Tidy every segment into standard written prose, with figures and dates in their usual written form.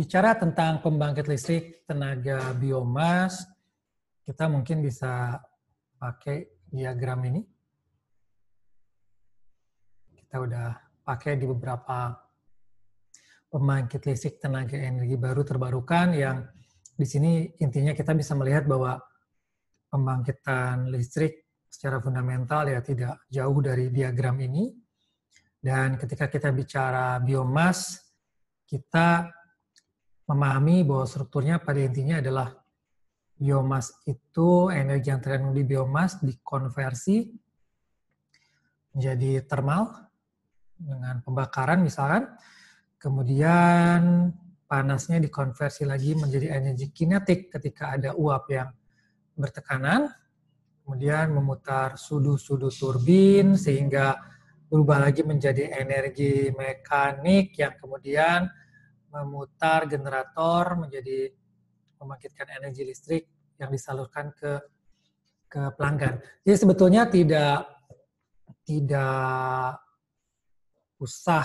bicara tentang pembangkit listrik tenaga biomas, kita mungkin bisa pakai diagram ini. Kita udah pakai di beberapa pembangkit listrik tenaga energi baru terbarukan yang di sini intinya kita bisa melihat bahwa pembangkitan listrik secara fundamental ya tidak jauh dari diagram ini. Dan ketika kita bicara biomas, kita memahami bahwa strukturnya pada intinya adalah biomas itu energi yang terkandung di biomas dikonversi menjadi thermal dengan pembakaran misalkan, kemudian panasnya dikonversi lagi menjadi energi kinetik ketika ada uap yang bertekanan, kemudian memutar sudu-sudu turbin sehingga berubah lagi menjadi energi mekanik yang kemudian memutar generator menjadi membangkitkan energi listrik yang disalurkan ke pelanggan. Jadi sebetulnya tidak usah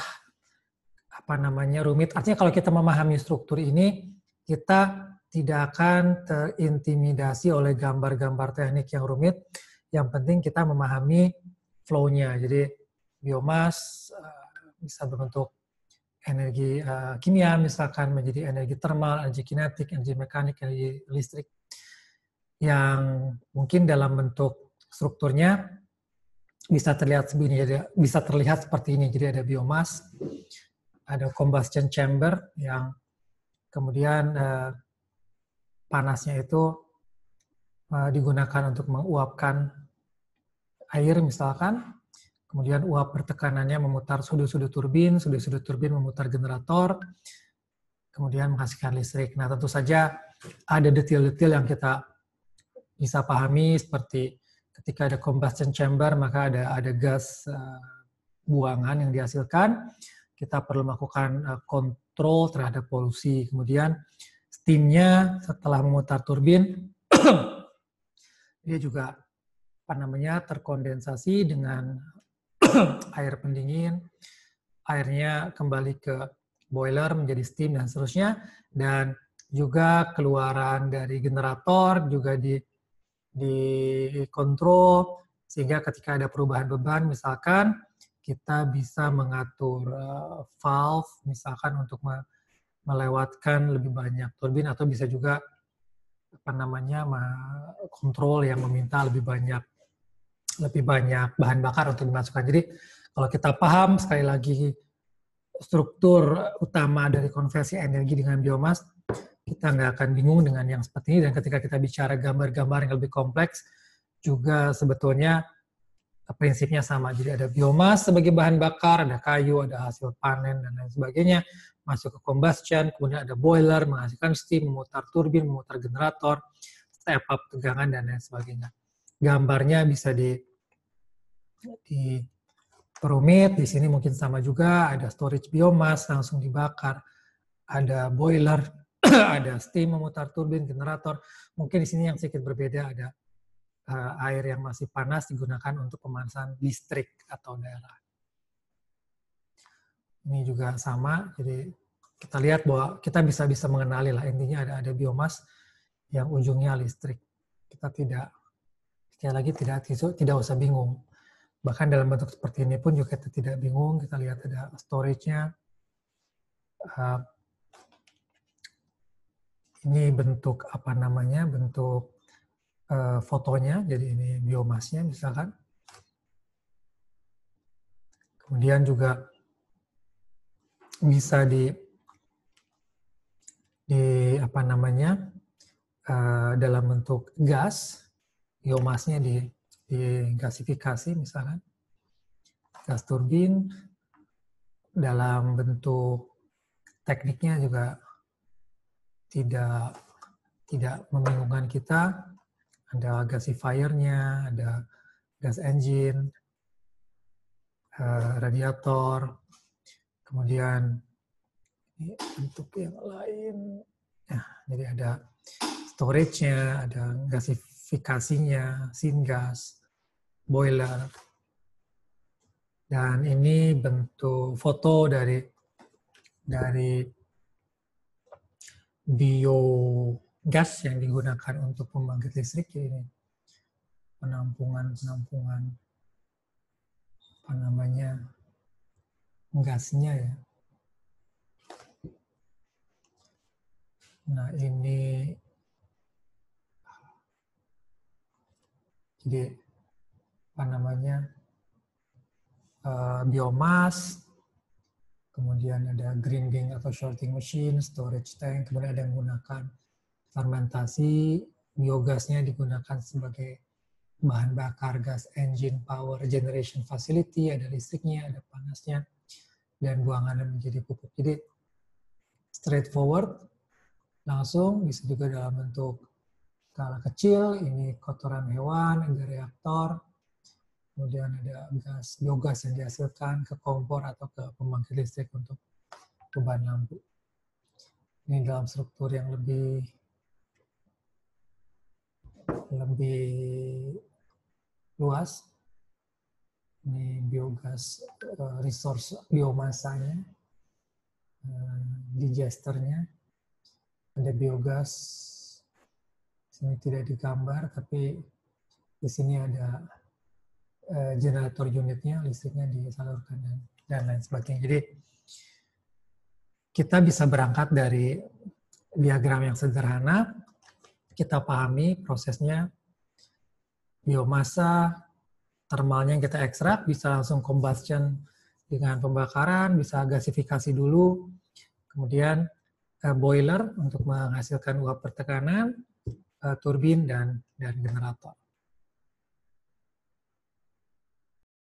rumit. Artinya kalau kita memahami struktur ini, kita tidak akan terintimidasi oleh gambar-gambar teknik yang rumit. Yang penting kita memahami flow-nya. Jadi biomas bisa berbentuk energi kimia, misalkan menjadi energi thermal, energi kinetik, energi mekanik, energi listrik, yang mungkin dalam bentuk strukturnya bisa terlihat seperti ini. Jadi ada biomas, ada combustion chamber yang kemudian panasnya itu digunakan untuk menguapkan air misalkan, kemudian uap bertekanannya memutar sudu-sudu turbin memutar generator, kemudian menghasilkan listrik. Nah tentu saja ada detail-detail yang kita bisa pahami seperti ketika ada combustion chamber maka ada gas buangan yang dihasilkan. Kita perlu melakukan kontrol terhadap polusi. Kemudian steamnya setelah memutar turbin dia juga terkondensasi dengan air pendingin, airnya kembali ke boiler menjadi steam dan seterusnya, dan juga keluaran dari generator juga dikontrol sehingga ketika ada perubahan beban misalkan kita bisa mengatur valve misalkan untuk melewatkan lebih banyak turbin, atau bisa juga kontrol yang meminta lebih banyak bahan bakar untuk dimasukkan. Jadi kalau kita paham sekali lagi struktur utama dari konversi energi dengan biomas, kita nggak akan bingung dengan yang seperti ini. Dan ketika kita bicara gambar-gambar yang lebih kompleks, juga sebetulnya prinsipnya sama. Jadi ada biomas sebagai bahan bakar, ada kayu, ada hasil panen, dan lain sebagainya. Masuk ke combustion, kemudian ada boiler, menghasilkan steam, memutar turbin, memutar generator, step up tegangan, dan lain sebagainya. Gambarnya bisa perumit, di sini mungkin sama juga, ada storage biomas, langsung dibakar, ada boiler, ada steam memutar turbin, generator. Mungkin di sini yang sedikit berbeda, ada air yang masih panas digunakan untuk pemanasan listrik atau daerah. Ini juga sama, jadi kita lihat bahwa kita bisa mengenali lah, intinya ada biomas yang ujungnya listrik. Kita tidak usah bingung. Bahkan dalam bentuk seperti ini pun juga kita tidak bingung. Kita lihat ada storage-nya. Ini bentuk bentuk fotonya. Jadi ini biomasnya misalkan. Kemudian juga bisa dalam bentuk gas, biomasnya digasifikasi misalkan, gas turbin. Dalam bentuk tekniknya juga tidak membingungkan kita. Ada gasifier-nya, ada gas engine, radiator, kemudian ini bentuk yang lain. Nah, jadi ada storage-nya, ada gasifikasinya, syngas, boiler. Dan ini bentuk foto dari biogas yang digunakan untuk pembangkit listrik. Ini penampungan apa namanya, gasnya ya. Nah ini jadi apa namanya, biomas, kemudian ada grinding atau sorting machine, storage tank, kemudian ada yang menggunakan fermentasi, biogasnya digunakan sebagai bahan bakar gas engine power generation facility, ada listriknya, ada panasnya, dan buangannya menjadi pupuk. Jadi straightforward, langsung, bisa juga dalam bentuk skala kecil, ini kotoran hewan, ada reaktor, kemudian ada gas, biogas yang dihasilkan ke kompor atau ke pembangkit listrik untuk beban lampu. Ini dalam struktur yang lebih luas. Ini biogas, resource biomasanya, digesternya, ada biogas. Sini tidak digambar, tapi di sini ada generator unitnya, listriknya disalurkan dan lain sebagainya. Jadi kita bisa berangkat dari diagram yang sederhana, kita pahami prosesnya, biomasa, termalnya yang kita ekstrak, bisa langsung combustion dengan pembakaran, bisa gasifikasi dulu, kemudian boiler untuk menghasilkan uap pertekanan, turbin, dan generator.